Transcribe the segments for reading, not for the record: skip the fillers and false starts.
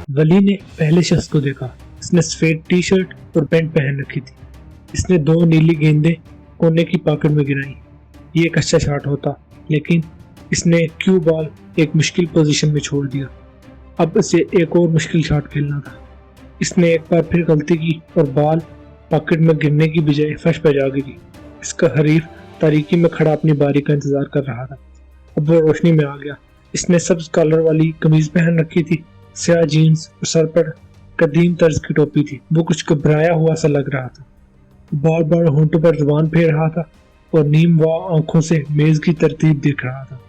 वली ने पहले शख्स को देखा। इसने सफेद टी शर्ट और पैंट पहन रखी थी। इसने 2 नीली गेंदें कोने की पॉकेट में गिराई। ये एक अच्छा शॉट होता, लेकिन इसने क्यू बॉल एक मुश्किल पोजीशन में छोड़ दिया। अब इसे एक और मुश्किल शॉट खेलना था। इसने एक बार फिर गलती की और बॉल पॉकेट में गिरने की बजाय फर्श पर जा गिरी। इसका हरीफ तारीकी में खड़ा अपनी बारी का इंतजार कर रहा था। अब वो रोशनी में आ गया। इसने सब्ज कॉलर वाली कमीज पहन रखी थी, स्याह जीन्स और सर पर कदीम तर्ज की टोपी थी। वो कुछ घबराया हुआ सा लग रहा था। बार बार होंठों पर जुबान फेर रहा था और नीम व आंखों से मेज की तरतीब देख रहा था।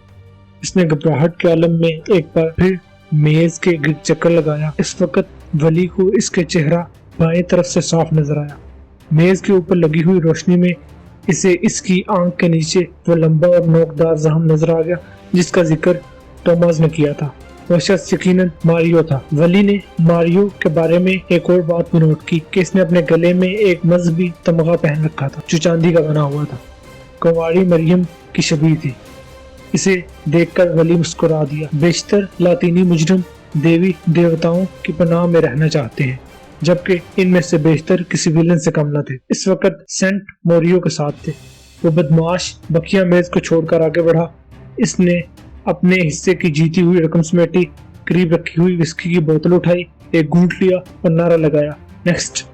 इसने घबराहट के आलम में एक बार फिर मेज के गिर्द चक्कर लगाया। इस वक्त वली को इसके चेहरा बाएं तरफ से साफ नजर आया। मेज के ऊपर लगी हुई रोशनी में इसे इसकी आंख के नीचे वो लंबा और नोकदार जख्म नजर आ गया जिसका जिक्र टॉमस ने किया था। वह शख्स यकीनन मारियो था। वली ने मारियो के बारे में एक और बात भी नोट की कि इसने अपने गले में एक मजहबी तमगा पहन रखा था जो चांदी का बना हुआ था। कुंवारी मरियम की शबीह थी। इसे देखकर वली मुस्कुरा दिया। बेशतर लातीनी मुजरिम देवी देवताओं की पनाह में रहना चाहते हैं, जबकि इनमें से बेशतर किसी विलन से कम न थे। इस वक्त सेंट मोरियो के साथ थे। वो बदमाश बकिया मेज को छोड़कर आगे बढ़ा। इसने अपने हिस्से की जीती हुई रकम समेटी, करीब रखी हुई विस्की की बोतल उठाई, एक घूंट लिया और नारा लगाया, नेक्स्ट।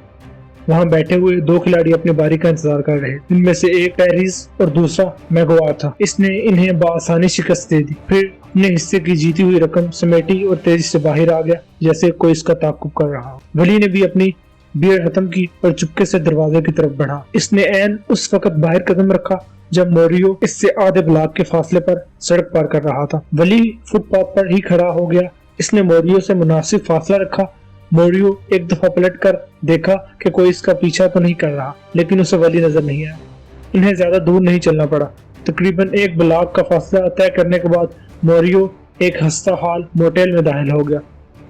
वहां बैठे हुए 2 खिलाड़ी अपनी बारी का इंतजार कर रहे। इनमें से एक पेरिस और दूसरा मैगवार था। इसने इन्हें बआसानी शिकस्त दे दी, फिर अपने हिस्से की जीती हुई रकम समेटी और तेजी से बाहर आ गया जैसे कोई इसका ताक़ुब कर रहा हो। वली ने भी अपनी बियर खत्म की और चुपके से दरवाजे की तरफ बढ़ा। इसने ऐन उस वक्त बाहर कदम रखा जब मोरियो इससे आधे ब्लॉक के फासले पर सड़क पार कर रहा था। वली फुटपाथ पर ही खड़ा हो गया। इसने मोरियो से मुनासिब फासला रखा। मोरियो एक दफा पलट कर देखा कि कोई इसका पीछा तो नहीं कर रहा, लेकिन उसे वली नजर नहीं आया। इन्हें ज्यादा दूर नहीं चलना पड़ा। तकरीबन 1 ब्लॉक का फासला तय करने के बाद मोरियो एक हंसता हाल मोटेल में दाखिल हो गया।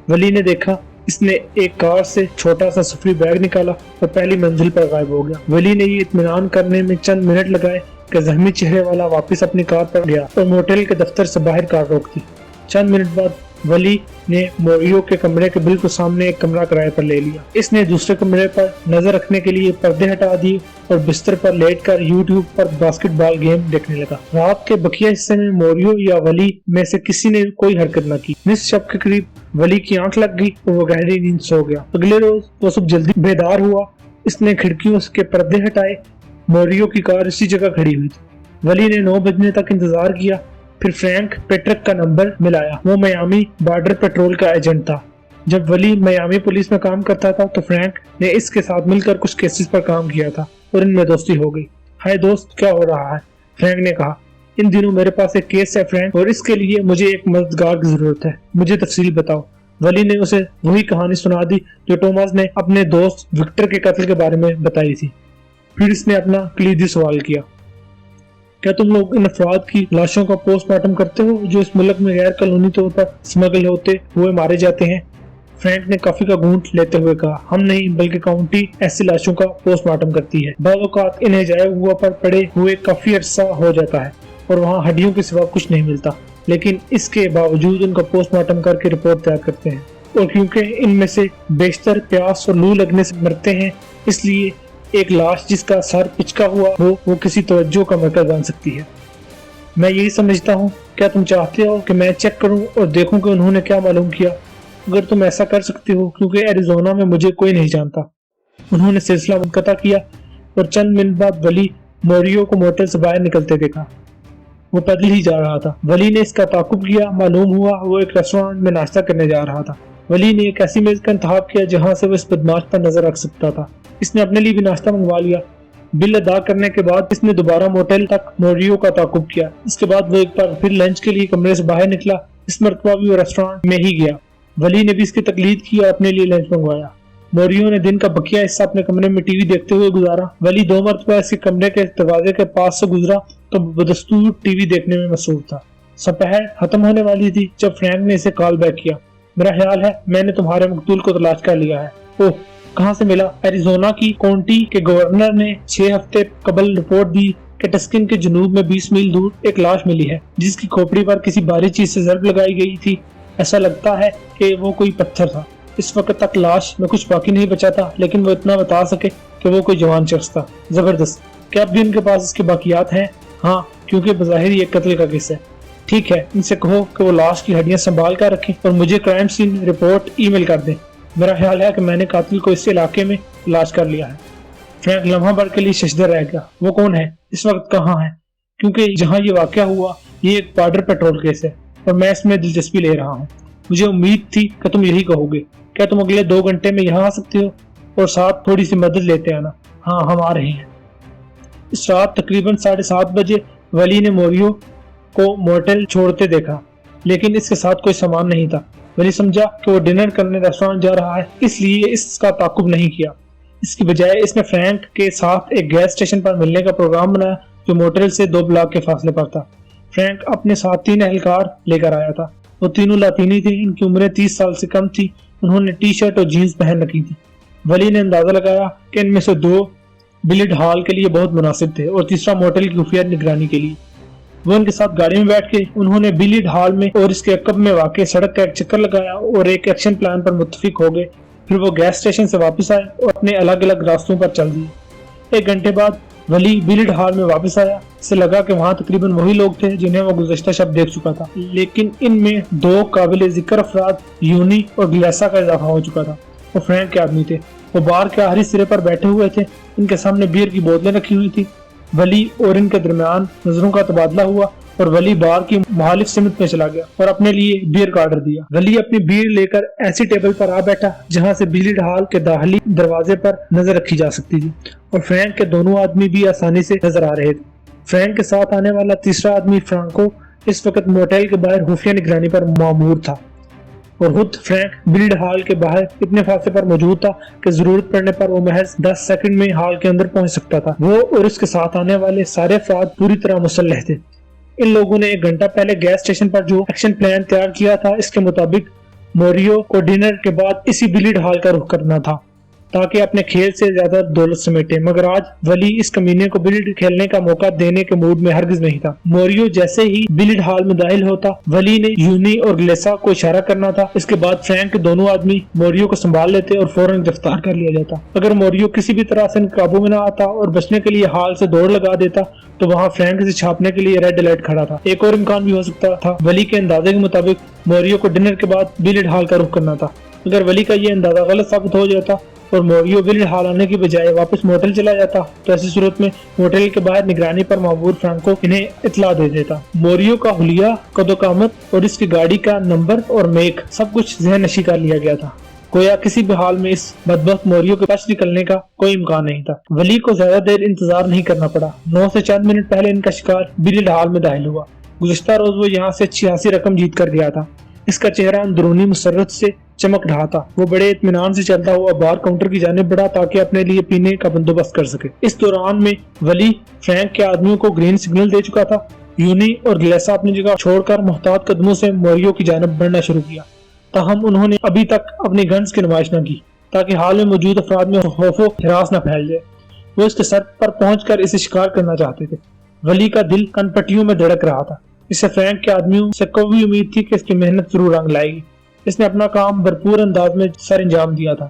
वली ने देखा इसने एक कार से छोटा सा सफरी बैग निकाला और पहली मंजिल पर गायब हो गया। वली ने ये इत्मीनान करने में चंद मिनट लगाए कि जख्मी चेहरे वाला वापस अपनी कार पर गया और मोटेल के दफ्तर से बाहर कार रोक दी। चंद मिनट बाद वली ने मोरियो के कमरे के बिल्कुल सामने एक कमरा किराए पर ले लिया। इसने दूसरे कमरे पर नजर रखने के लिए पर्दे हटा दिए और बिस्तर पर लेटकर यूट्यूब पर बास्केटबॉल गेम देखने लगा। रात के बकिया हिस्से में मोरियो या वली में से किसी ने कोई हरकत न की। निस शब के करीब वली की आंख लग गई और वो गहरी नींद सो गया। अगले रोज वो सुबह जल्दी बेदार हुआ। इसने खिड़कियों के पर्दे हटाए। मोरियो की कार इसी जगह खड़ी हुई थी। वली ने 9 बजने तक इंतजार किया, फिर फ्रैंक पेट्रिक का नंबर मिलाया। वो मियामी बॉर्डर पेट्रोल का एजेंट था। जब वली मियामी पुलिस में काम करता था तो फ्रैंक ने इसके साथ मिलकर कुछ केसेस पर काम किया था और इनमें दोस्ती हो गई। हाय दोस्त, क्या हो रहा है? फ्रैंक ने कहा, इन दिनों मेरे पास एक केस है फ्रैंक, और इसके लिए मुझे एक मददगार की जरूरत है। मुझे तफसील बताओ। वली ने उसे वही कहानी सुना दी जो टॉमस ने अपने दोस्त विक्टर के कत्ल के बारे में बताई थी। फिर इसने अपना कलीदी सवाल किया, क्या तुम लोग इन अफराद की लाशों का पोस्टमार्टम करते हो जो इस मुल्क में गैर कानूनी तौर पर स्मगल होते हुए मारे जाते हैं? फ्रैंक ने कॉफी का घूंट लेते हुए कहा, हम नहीं बल्कि काउंटी ऐसी लाशों का पोस्टमार्टम करती है। बाद औक़ात इन्हें जाया हुआ पर पड़े हुए काफी अरसा हो जाता है और वहाँ हड्डियों के सिवा कुछ नहीं मिलता, लेकिन इसके बावजूद उनका पोस्टमार्टम करके रिपोर्ट तैयार करते हैं। और क्योंकि इनमें से बेशतर प्यास और लू लगने से मरते हैं, इसलिए एक लाश जिसका सर पिचका हुआ हो वो किसी तवज्जो का मरकज बन सकती है। मैं यही समझता हूँ। क्या तुम चाहते हो कि मैं चेक करूँ और देखूँ कि उन्होंने क्या मालूम किया? अगर तुम ऐसा कर सकते हो, क्योंकि एरिज़ोना में मुझे कोई नहीं जानता। उन्होंने सिलसिला मुनक़ता किया और चंद मिनट बाद वली मोरियो को मोटेल से बाहर निकलते देखा। वो पैदल ही जा रहा था। वली ने इसका ताक़ुब किया। मालूम हुआ वो एक रेस्टोरेंट में नाश्ता करने जा रहा था। वली ने एक ऐसी मेज का इंतखाब किया जहाँ से वो इस बदमाश पर नजर रख सकता था। इसने अपने लिए भी नाश्ता मंगवा लिया। बिल अदा करने के बाद इसने दोबारा मोटेल तक मोरियो का ताक़ुब किया। इसके बाद वो एक बार फिर लंच के लिए कमरे से बाहर निकला। इस मरतबा भी वो रेस्टोरेंट में ही गया। वली ने भी इसकी तकलीद की और अपने लिए लंच मंगवाया। मोरियो ने दिन का बकिया हिस्सा अपने कमरे में टीवी देखते हुए गुजारा। वली 2 मरतबा इसके कमरे के दरवाजे के पास से गुजरा तो बदस्तूर टीवी देखने में मसरूफ था। सपहर खत्म होने वाली थी जब फ्रैंक ने इसे कॉल बैक किया। मेरा ख्याल है मैंने तुम्हारे मकतूल को तलाश कर लिया है। ओह, कहाँ से मिला? एरिज़ोना की काउंटी के गवर्नर ने 6 हफ्ते कबल रिपोर्ट दी कि टस्किन के जुनूब में 20 मील दूर एक लाश मिली है जिसकी खोपड़ी पर किसी भारी चीज से जरब लगाई गई थी। ऐसा लगता है कि वो कोई पत्थर था। इस वक्त तक लाश में कुछ बाकी नहीं बचा था, लेकिन वो इतना बता सके कि वो कोई जवान शख्स था। जबरदस्त। क्या अब भी उनके पास इसके बाकियात हैं? हाँ, क्योंकि बज़ाहिर ये कत्ल का केस है। ठीक है, इनसे कहो कि वो लाश की हड्डियां संभाल कर रखें और मुझे क्राइम सीन रिपोर्ट ईमेल कर दें। मेरा ख्याल है कि मैंने कातिल को इस इलाके में तलाश कर लिया है। फ्रैंक लम्हा भर के लिए शशदर रह गया। वो कौन है? इस वक्त कहाँ है? क्योंकि जहाँ ये वाक़या हुआ ये एक बॉर्डर पेट्रोल केस है और मैं इसमें दिलचस्पी ले रहा हूँ। मुझे उम्मीद थी कि तुम यही कहोगे। क्या तुम अगले 2 घंटे में यहाँ आ सकते हो और साथ थोड़ी सी मदद लेते आना? हाँ, हम आ रहे हैं। इस रात तकरीबन 7:30 बजे वली ने मोरियो को मोटेल छोड़ते देखा, लेकिन इसके साथ कोई सामान नहीं था। वली समझा कि वो डिनर करने रेस्टोरेंट जा रहा है, इसलिए इसका ताकुब नहीं किया। इसकी बजाय इसने फ्रैंक के साथ एक गैस स्टेशन पर मिलने का प्रोग्राम बनाया जो मोटेल से 2 ब्लॉक के फासले पर था। फ्रैंक अपने साथ 3 एहलकार लेकर आया था। वो तीनों लातीनी थे, इनकी उम्रें 30 साल से कम थी। उन्होंने टी शर्ट और जीन्स पहन रखी थी। वली ने अंदाजा लगाया कि इनमें से 2 बिलियर्ड हॉल के लिए बहुत मुनासिब थे और तीसरा मोटेल की खुफिया निगरानी के लिए। वो उनके साथ गाड़ी में बैठ के उन्होंने बिलियर्ड हॉल में और इसके अकब में वाक़ सड़क का एक चक्कर लगाया और एक एक्शन प्लान पर मुत्तफिक हो गए। फिर वो गैस स्टेशन से वापस आए और अपने अलग अलग रास्तों पर चल दिए। 1 घंटे बाद वली बिलियर्ड हॉल में वापस आया। इसे लगा कि वहाँ तकरीबन वही लोग थे जिन्हें वो गुज़श्ता शब देख चुका था, लेकिन इनमें 2 काबिल जिक्र अफराद यूनी और गिलासा का इजाफा हो चुका था। वो फ्रैंक के आदमी थे। वो बार के आखिरी सिरे पर बैठे हुए थे। इनके सामने बियर की बोतलें रखी हुई थी। वली और इनके दरमियान नजरों का तबादला हुआ और वली बार की मुखालिफ सिमत में चला गया और अपने लिए बियर का ऑर्डर दिया। वली अपनी बियर लेकर ऐसी टेबल पर आ बैठा जहां से बिलियर्ड हॉल के दाखिली दरवाजे पर नजर रखी जा सकती थी और फ्रैंक के दोनों आदमी भी आसानी से नजर आ रहे थे। फ्रैंक के साथ आने वाला तीसरा आदमी फ्रांको इस वक्त मोटेल के बाहर खुफिया निगरानी पर मामूर था और खुद फ्रैंक बिलियर्ड हॉल के बाहर इतने फासले पर मौजूद था कि जरूरत पड़ने पर वो महज 10 सेकंड में हॉल के अंदर पहुंच सकता था। वो और उसके साथ आने वाले सारे अफराद पूरी तरह मुसल्लह थे। इन लोगों ने 1 घंटा पहले गैस स्टेशन पर जो एक्शन प्लान तैयार किया था, इसके मुताबिक मोरियो को डिनर के बाद इसी बिलियर्ड हॉल का रुख करना था ताकि अपने खेल से ज्यादा दौलत समेटे। मगर आज वली इस कमीने को बिलियर्ड खेलने का मौका देने के मूड में हरगिज नहीं था। मोरियो जैसे ही बिलियर्ड हॉल में दाखिल होता, वली ने यूनी और ग्लेसा को इशारा करना था। इसके बाद फ्रैंक के दोनों आदमी मोरियो को संभाल लेते और फौरन गिरफ्तार कर लिया जाता। अगर मोरियो किसी भी तरह से काबू में न आता और बचने के लिए हॉल से दौड़ लगा देता तो वहाँ फ्रैंक से छापने के लिए रेड अलर्ट खड़ा था। एक और इम्कान भी हो सकता था। वली के अंदाजे के मुताबिक मोरियो को डिनर के बाद बिलियर्ड हॉल का रुख करना था। अगर वली का ये अंदाजा गलत साबित हो जाता और मोरियो बिलियर्ड हॉल आने की बजाय वापस मोटेल चला जाता तो ऐसी सूरत में मोटेल के बाहर निगरानी पर मामूर फ्रांको इन्हें इत्तला दे देता। मोरियो का हुलिया, कदोकामत और इसकी गाड़ी का नंबर और मेक सब कुछ ज़हन नशी कर लिया गया था। गोया किसी भी हाल में इस बदबख्त मोरियो के बच निकलने का कोई इम्कान नहीं था। वली को ज्यादा देर इंतजार नहीं करना पड़ा। 9 से चंद मिनट पहले इनका शिकार बिलियर्ड हॉल में दाखिल हुआ। गुज़श्ता रोज वो यहाँ से 86 रकम जीत कर गया था। इसका चेहरा अंदरूनी मुसर्रत से चमक रहा था। वो बड़े इत्मीनान से चलता हुआ बार काउंटर की जानिब बढ़ा ताकि अपने लिए पीने का बंदोबस्त कर सके। इस दौरान में वली फ्रैंक के आदमियों को ग्रीन सिग्नल दे चुका था। यूनी और ग्लेसा अपनी जगह छोड़कर मुहतात कदमों से मोरियो की जानिब बढ़ना शुरू किया। ताहम उन्होंने अभी तक अपनी गन्स की नुमाइश न की ताकि हाल में मौजूद अफराद में खौफो हिरास न फैल जाए। वो इसके सर पर पहुंचकर इसे शिकार करना चाहते थे। वली का दिल कनपट्टियों में धड़क रहा था। इसे फ्रैंक के आदमियों से कभी उम्मीद थी कि इसकी मेहनत जरूर रंग लाएगी। इसने अपना काम भरपूर अंदाज में सर अंजाम दिया था,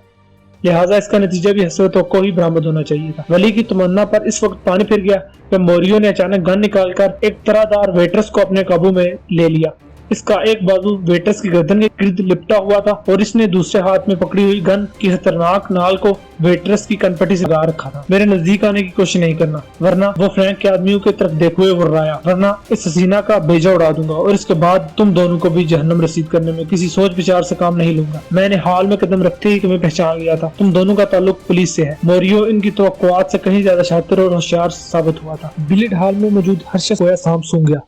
लिहाजा इसका नतीजा भी हसरतों को ही बरामद होना चाहिए था। वली की तमन्ना पर इस वक्त पानी फिर गया जब मोरियो ने अचानक गन निकालकर एक तरहदार वेट्रेस को अपने काबू में ले लिया। इसका एक बाजू वेट्रेस की गर्दन के गिर्द लिपटा हुआ था और इसने दूसरे हाथ में पकड़ी हुई गन की खतरनाक नाल को वेट्रेस की कनपट्टी से लगा रखा था। मेरे नजदीक आने की कोशिश नहीं करना, वरना वो फ्रैंक के आदमियों की तरफ देखते हुए वर्राया, वरना इस हसीना का भेजा उड़ा दूंगा और इसके बाद तुम दोनों को भी जहन्नम रसीद करने में किसी सोच विचार से काम नहीं लूंगा। मैंने हाल में कदम रखते ही तुम्हें पहचान लिया था। तुम दोनों का ताल्लुक पुलिस से है। मोरियो इनकी तवक्कुआत से कहीं ज्यादा शातिर और होशियार साबित हुआ था। बिलियर्ड हॉल में मौजूद हर शख्स गोया सांप सूंघ गया।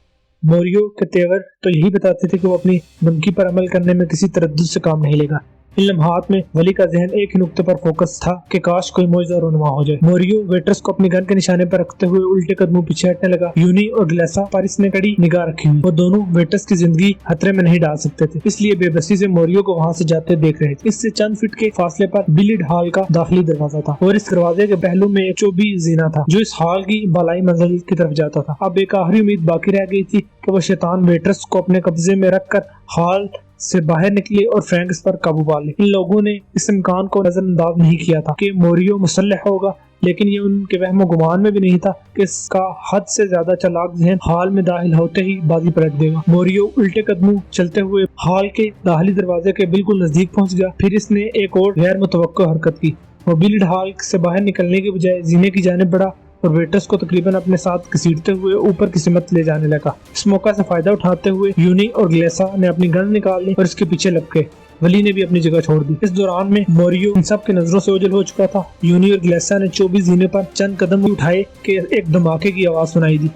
मोरियो के तेवर तो यही बताते थे कि वो अपनी धमकी पर अमल करने में किसी तरद्दुद से काम नहीं लेगा। इन लम्हात में वली का जहन एक ही नुक्ते पर फोकस था कि काश कोई मौजज़ा रोनुमा हो जाए। मोरियो वेट्रेस को अपनी गन के निशाने पर रखते हुए उल्टे कदमों पीछे हटने लगा। यूनी और ग्लेसा पर इसने कड़ी निगाह रखी हुई। वो दोनों वेट्रेस की जिंदगी खतरे में नहीं डाल सकते थे, इसलिए बेबसी से मोरियो को वहाँ से जाते देख रहे थे। इससे चंद फीट के फासले पर बिलियर्ड हॉल का दाखिली दरवाजा था और इस दरवाजे के पहलू में एक चौबी जीना था जो इस हॉल की बालाई मंजिल की तरफ जाता था। अब एक आखिरी उम्मीद बाकी रह गई थी कि वो शैतान वेट्रेस को अपने कब्जे में रखकर हॉल से बाहर निकले और फ्रैंक इस पर काबू पा ले। इन लोगों ने इस इम्कान को नजरअंदाज नहीं किया था कि मोरियो मुसल्लह होगा, लेकिन ये उनके वहम गुमान में भी नहीं था कि इसका हद से ज्यादा चालाक ज़हन हाल में दाखिल होते ही बाजी पलट देगा। मोरियो उल्टे कदमों चलते हुए हाल के दाखिली दरवाजे के बिल्कुल नजदीक पहुंच गया। फिर इसने एक और गैर मुतवक्को हरकत की। वो बिल्ड हाल से बाहर निकलने के बजाय जीने की जानिब बढ़ा और वेटर्स को तकरीबन अपने साथ घसीटते हुए ऊपर की सिमत ले जाने लगा। इस मौका से फायदा उठाते हुए यूनी और ग्लेसा ने अपनी गन निकाल ली और इसके पीछे लग गए। वली ने भी अपनी जगह छोड़ दी। इस दौरान में मोरियो इन सब की नजरों से ओझल हो चुका था। यूनी और ग्लेसा ने 24 जीने पर चंद कदम उठाए कि एक धमाके की आवाज सुनाई दी।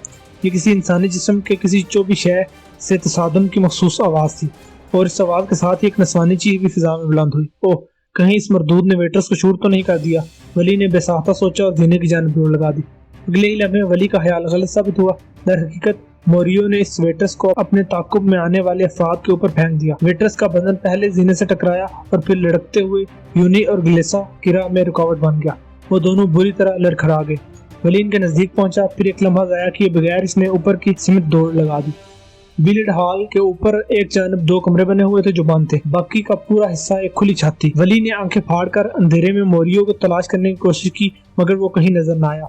ये किसी इंसानी जिस्म के किसी 24 शय से तसादम की मखसूस आवाज थी और इस आवाज के साथ ही एक नस्वानी चीख भी फिजा में बुलंद हुई। ओह, कहीं इस मरदूद ने वेटर्स को शूट तो नहीं कर दिया। वली ने बेसाख्ता सोचा और जीने की जानिब दौड़ लगा दी। अगले ही लम्हे वली का ख्याल गलत साबित हुआ। दर हकीकत मोरियो ने इस वेटर्स को अपने ताकुब में आने वाले अफराद के ऊपर फेंक दिया। वेटर्स का बदन पहले जीने से टकराया और फिर लड़कते हुए यूनी और ग्लेसा की राह में रुकावट बन गया। वो दोनों बुरी तरह लड़खड़ा गए। वली इनके नजदीक पहुंचा, फिर एक लम्हा जाया किए बगैर इसने ऊपर की सिमत दौड़ लगा दी। बिल्ड हॉल के ऊपर एक जानब 2 कमरे बने हुए थे जो बंद थे, बाकी का पूरा हिस्सा एक खुली छत थी। वली ने आंखें फाड़कर अंधेरे में मोरियो को तलाश करने की कोशिश की, मगर वो कहीं नजर न आया।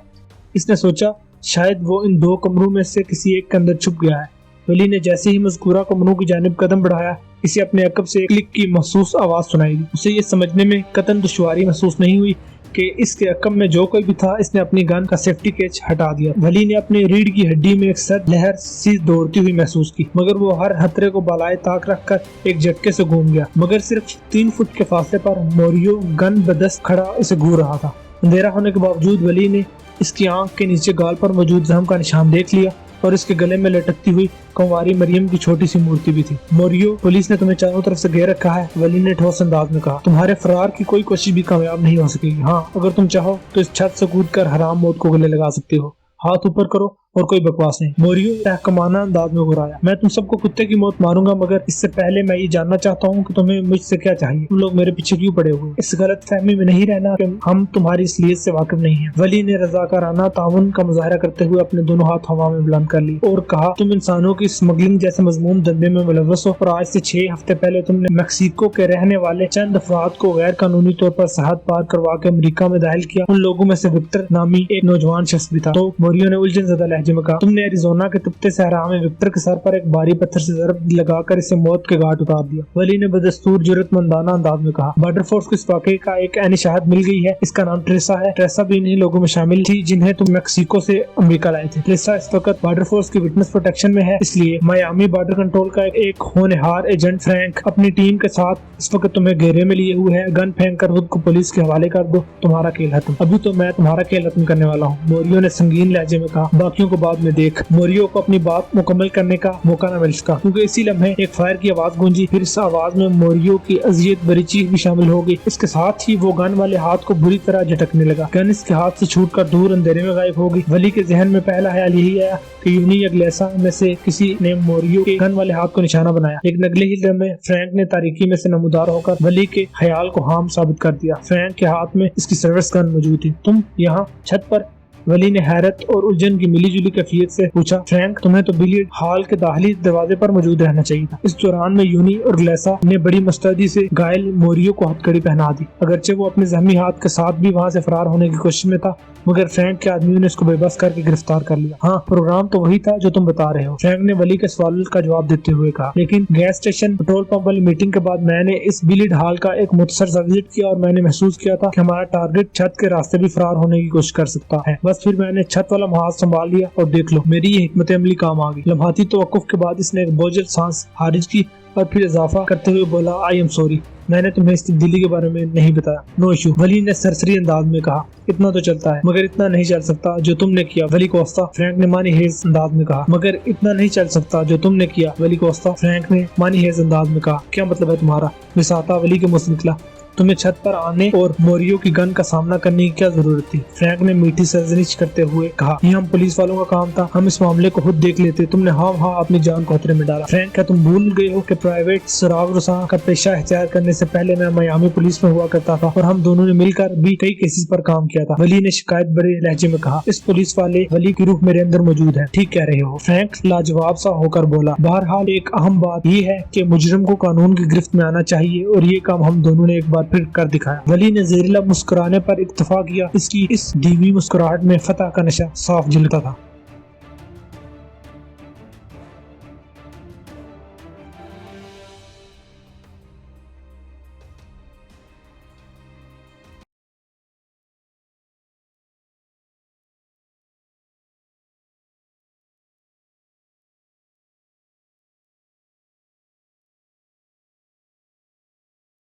इसने सोचा शायद वो इन 2 कमरों में से किसी एक के अंदर छुप गया है। वली ने जैसे ही मज़कूरा कमरों की जानिब कदम बढ़ाया, इसे अपने अकब से एक क्लिक की महसूस आवाज सुनाई दी। उसे ये समझने में कतई दुश्वारी महसूस नहीं हुई कि इसके अकब में जो कोई भी था, इसने अपनी गन का सेफ्टी केच हटा दिया। वली ने अपनी रीढ़ की हड्डी में एक सर्द लहर सी दौड़ती हुई महसूस की, मगर वो हर खतरे को बालाए ताक रखकर एक झटके से घूम गया। मगर सिर्फ 3 फुट के फासले पर मोरियो गन बदस्त खड़ा इसे घूर रहा था। अंधेरा होने के बावजूद वली ने इसकी आंख के नीचे गाल पर मौजूद जख्म का निशान देख लिया और इसके गले में लटकती हुई कुंवारी मरियम की छोटी सी मूर्ति भी थी। मोरियो, पुलिस ने तुम्हें चारों तरफ से घेर रखा है, वली ने ठोस अंदाज में कहा। तुम्हारे फरार की कोई कोशिश भी कामयाब नहीं हो सकेगी। हाँ, अगर तुम चाहो तो इस छत से कूदकर हराम मौत को गले लगा सकते हो। हाथ ऊपर करो और कोई बकवास नहीं। मोरियो तहकमाना अंदाज में घुराया। मैं तुम सबको कुत्ते की मौत मारूंगा, मगर इससे पहले मैं ये जानना चाहता हूँ कि तुम्हें मुझसे क्या चाहिए। तुम लोग मेरे पीछे क्यों पड़े हुए? इस गलत फहमी में नहीं रहना कि हम तुम्हारी इसलियत से वाकिफ नहीं है। वली ने रजाकाराना ताउन का मुजाहरा करते हुए अपने दोनों हाथ हवा में बुलंद कर ली और कहा, तुम इंसानों की स्मगलिंग जैसे मजमूम धंधे में मुलव्वस हो और आज से 6 हफ्ते पहले तुमने मैक्सिको के रहने वाले चंद अफराद को गैर कानूनी तौर पर सरहद पार करवा के अमेरिका में दाखिल किया। उन लोगों में से विक्टर नामी एक नौजवान शख्स भी था। तो मोरियो ने उलझन ज़दा लहजे में कहा, तुमने एरिज़ोना के तपते सहरा में विक्टर के सर पर एक भारी पत्थर से ज़रब लगाकर इसे मौत के घाट उतार दिया। वली ने बदस्तूर जुर्रतमंदाना अंदाज में कहा, बॉर्डर फोर्स को इस वाकये का एक ऐनी शहादत मिल गई है। इसका नाम ट्रेसा है। ट्रेसा भी इन्हीं लोगों में शामिल थी जिन्हें तुम मैक्सिको से अमेरिका लाए थे। ट्रेसा इस वक्त बॉर्डर फोर्स की विटनेस प्रोटेक्शन में है, इसलिए मायामी बॉर्डर कंट्रोल का एक होनहार एजेंट फ्रैंक अपनी टीम के साथ इस वक्त तुम्हें घेरे में लिए हुए है। गन फेंक कर खुद को पुलिस के हवाले कर दो, तुम्हारा खेल खत्म। अभी तो मैं तुम्हारा खेल खत्म करने वाला हूँ, मोरियो ने संगीन लहजे में कहा। बाकियों को बाद में देख। मोरियो को अपनी बात मुकम्मल करने का मौका न मिल सका, क्योंकि इसी लम्हे एक फायर की आवाज गूंजी। फिर इस आवाज में मोरियो की अजियत भरी चीख भी शामिल हो गई। इसके साथ ही वो गन वाले हाथ को बुरी तरह झटकने लगा। गन इसके हाथ से छूटकर दूर अंधेरे में गायब हो गई। वली के जहन में पहला ख्याल यही आया कि यूनी या ग्लेसा में से किसी ने मोरियो के गन वाले हाथ को निशाना बनाया। एक अगले ही लम्हे फ्रैंक ने तारीकी में से नमूदार होकर वली के ख्याल को हाम साबित कर दिया। फ्रैंक के हाथ में इसकी सर्विस गन मौजूद थी। तुम यहाँ छत पर? वली ने हैरत और उलझन की मिली जुली कैफियत से पूछा। फ्रैंक, तुम्हें तो बिलियर्ड हॉल के दाखिली दरवाजे पर मौजूद रहना चाहिए था। इस दौरान में यूनी और ग्लेसा ने बड़ी मुस्तैदी से घायल मोरियो को हथकड़ी पहना दी। अगरचे वो अपने जख्मी हाथ के साथ भी वहाँ से फरार होने की कोशिश में था, मगर फ्रैंक के आदमियों ने इसको बेबस करके गिरफ्तार कर लिया। हाँ, प्रोग्राम तो वही था जो तुम बता रहे हो, फ्रैंक ने वली के सवाल का जवाब देते हुए कहा। लेकिन गैस स्टेशन पेट्रोल पंप वाली मीटिंग के बाद मैंने इस बिलियर्ड हॉल का एक मुख्तसर सा विजिट किया और मैंने महसूस किया था कि हमारा टारगेट छत के रास्ते भी फरार होने की कोशिश कर सकता है। बस फिर मैंने छत वाला महाज संभाल लिया और देख लो, मेरी ये हिकमत अमली काम आ गई। लम्हाती तवक्कुफ के बाद इसने एक बोझल सांस खारिज की और फिर इजाफा करते हुए बोला, आई एम सॉरी, मैंने तुम्हें इस तब्दीली के बारे में नहीं बताया। नो इशू, वली ने सरसरी अंदाज में कहा। इतना तो चलता है, मगर इतना नहीं चल सकता जो तुमने किया, वली कोस्ता, फ्रैंक ने मानी हेज अंदाज में कहा। मगर इतना नहीं चल सकता जो तुमने किया, वली कोस्ता, फ्रैंक ने मानी हेज अंदाज में कहा। क्या मतलब है तुम्हारा? विसाता वली के मुंह से निकला। तुम्हें छत पर आने और मोरियो की गन का सामना करने की क्या जरूरत थी? फ्रैंक ने मीठी सरजनिश करते हुए कहा, ये हम पुलिस वालों का काम था, हम इस मामले को खुद देख लेते, तुमने हाँ अपनी जान को खतरे में डाला। फ्रैंक, क्या तुम भूल गए हो कि प्राइवेट सुराग रुसां का पेशा इख्तियार करने से पहले मैं मियामी पुलिस में हुआ करता था और हम दोनों ने मिलकर भी कई केसेस पर काम किया था। वली ने शिकायत भरे लहजे में कहा, इस पुलिस वाले वली की रूह मेरे अंदर मौजूद है। ठीक कह रहे हो, फ्रैंक लाजवाब सा होकर बोला। बहरहाल एक अहम बात ये है कि मुजरिम को कानून की गिरफ्त में आना चाहिए और ये काम हम दोनों ने एक बार फिर कर दिखाया। वली ने जहरीला मुस्कुराने पर इत्तफाक किया। इसकी इस धीमी मुस्कुराहट में फतह का नशा साफ झलकता था।